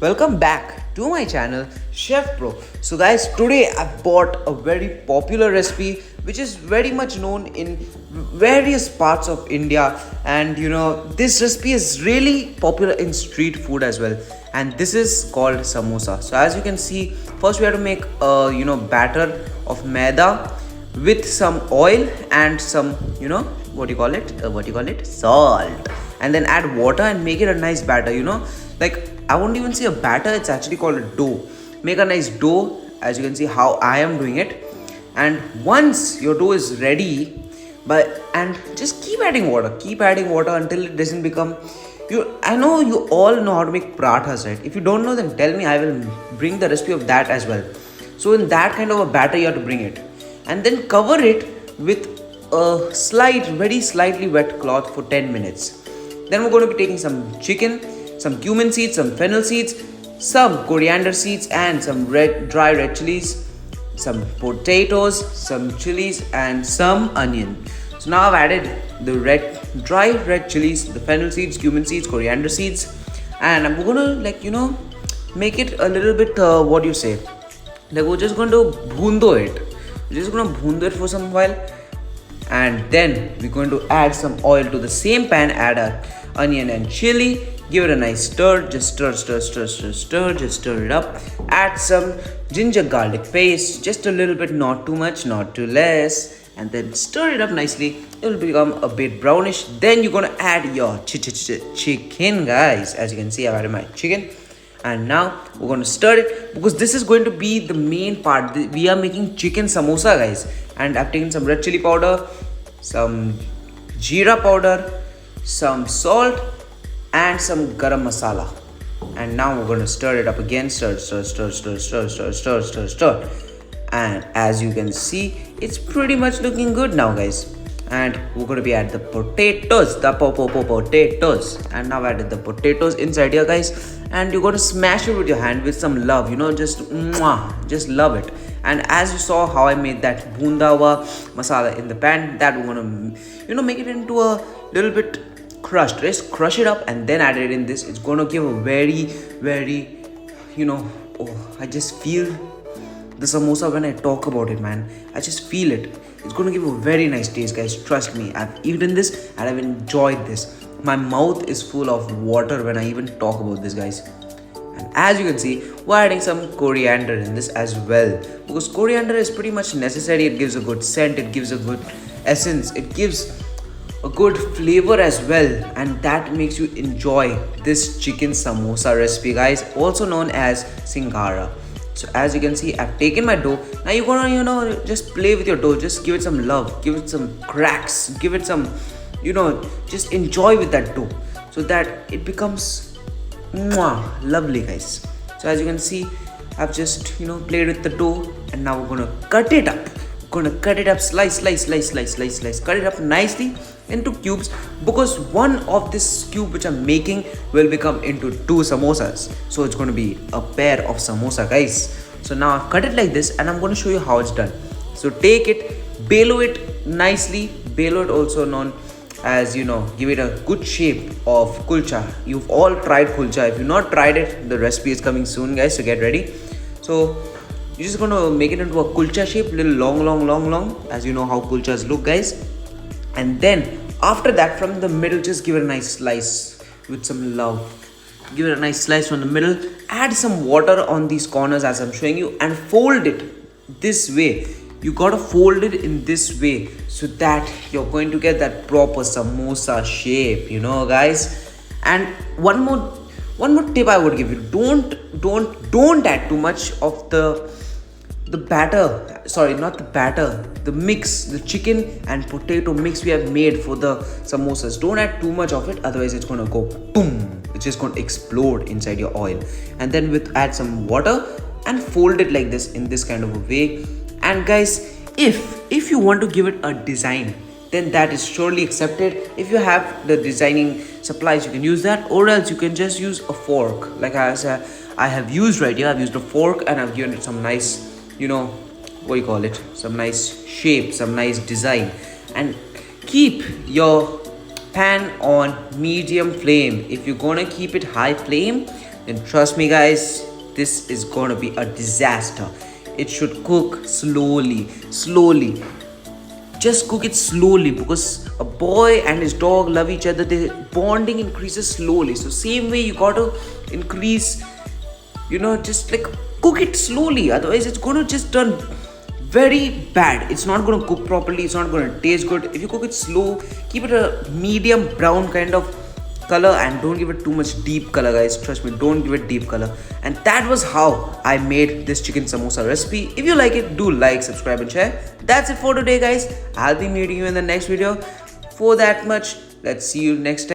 Welcome back to my channel Chef Pro. So guys, today I bought a very popular recipe which is very much known in various parts of India, and this recipe is really popular in street food as well, and this is called samosa. So as you can see, first we have to make a batter of maida with some oil and some salt, and then add water and make it a nice batter. Like, I won't even say a batter, it's actually called a dough. Make a nice dough, as you can see how I am doing it. And once your dough is ready, and just keep adding water until it doesn't become I know you all know how to make parathas, right? If you don't know, then tell me, I will bring the recipe of that as well. So in that kind of a batter you have to bring it, and then cover it with a very slightly wet cloth for 10 minutes. Then we're going to be taking some chicken, some cumin seeds, some fennel seeds, some coriander seeds, and some dry red chilies, some potatoes, some chilies, and some onion. So now I've added the dry red chilies, the fennel seeds, cumin seeds, coriander seeds, and I'm gonna make it a little bit like we're just going to bhundo it. We're just gonna bhundo it for some while, and then we're going to add some oil to the same pan. Add a onion and chili. Give it a nice stir. Just stir. Just stir it up. Add some ginger garlic paste, just a little bit, not too much, not too less, and then stir it up nicely. It will become a bit brownish. Then you're gonna add your chicken, guys. As you can see, I've added my chicken, and now we're gonna stir it because this is going to be the main part. We are making chicken samosa, guys, and I've taken some red chili powder, some jeera powder, some salt, and some garam masala. And now we're going to stir it up again. Stir. And as you can see, it's pretty much looking good now, guys. And we're going to be at the potatoes, potatoes. And now added the potatoes inside here, guys. And you're going to smash it with your hand with some love, just love it. And as you saw how I made that bhundawa masala in the pan, that we're going to make it into a little bit crushed. Just crush it up and then add it in this. It's going to give a very I just feel the samosa when I talk about it, man. I just feel it. It's going to give a very nice taste, guys. Trust me, I've eaten this and I've enjoyed this. My mouth is full of water when I even talk about this, guys. And as you can see, we're adding some coriander in this as well, because coriander is pretty much necessary. It gives a good scent, it gives a good essence, it gives a good flavor as well, and that makes you enjoy this chicken samosa recipe, guys, also known as Shingara. So as you can see, I've taken my dough. Now you're gonna just play with your dough. Just give it some love, give it some cracks, give it some just enjoy with that dough so that it becomes lovely, guys. So as you can see, I've just played with the dough, and now we're gonna cut it up. Slice. Cut it up nicely into cubes, because one of this cube which I'm making will become into two samosas. So it's going to be a pair of samosa, guys. So now I've cut it like this, and I'm going to show you how it's done. So take it, belo it nicely. Belo it, also known as give it a good shape of kulcha. You've all tried kulcha. If you've not tried it, the recipe is coming soon, guys, so get ready. So you're just going to make it into a kulcha shape, little long, as you know how kulchas look, guys. And then after that, from the middle, just give it a nice slice with some love. Give it a nice slice from the middle. Add some water on these corners as I'm showing you, and fold it this way. You gotta fold it in this way so that you're going to get that proper samosa shape, guys. And one more tip I would give you: don't add too much of the batter. Sorry, not the batter, the mix, the chicken and potato mix we have made for the samosas. Don't add too much of it, otherwise it's gonna go boom. It's just gonna explode inside your oil. And then add some water and fold it like this, in this kind of a way. And guys, if you want to give it a design, then that is surely accepted. If you have the designing supplies, you can use that, or else you can just use a fork, like I have used right here. I've used a fork, and I've given it some nice some nice shape, some nice design. And keep your pan on medium flame. If you're gonna keep it high flame, then trust me, guys, this is gonna be a disaster. It should cook slowly, slowly. Just cook it slowly because a boy and his dog love each other. Their bonding increases slowly. So same way you gotta increase, just like cook it slowly. Otherwise, it's gonna just turn very bad. It's not gonna cook properly. It's not gonna taste good. If you cook it slow, keep it a medium brown kind of color and don't give it too much deep color, guys. Trust me, don't give it deep color. And that was how I made this chicken samosa recipe. If you like it, do like, subscribe and share. That's it for today, guys. I'll be meeting you in the next video. For that much, let's see you next time.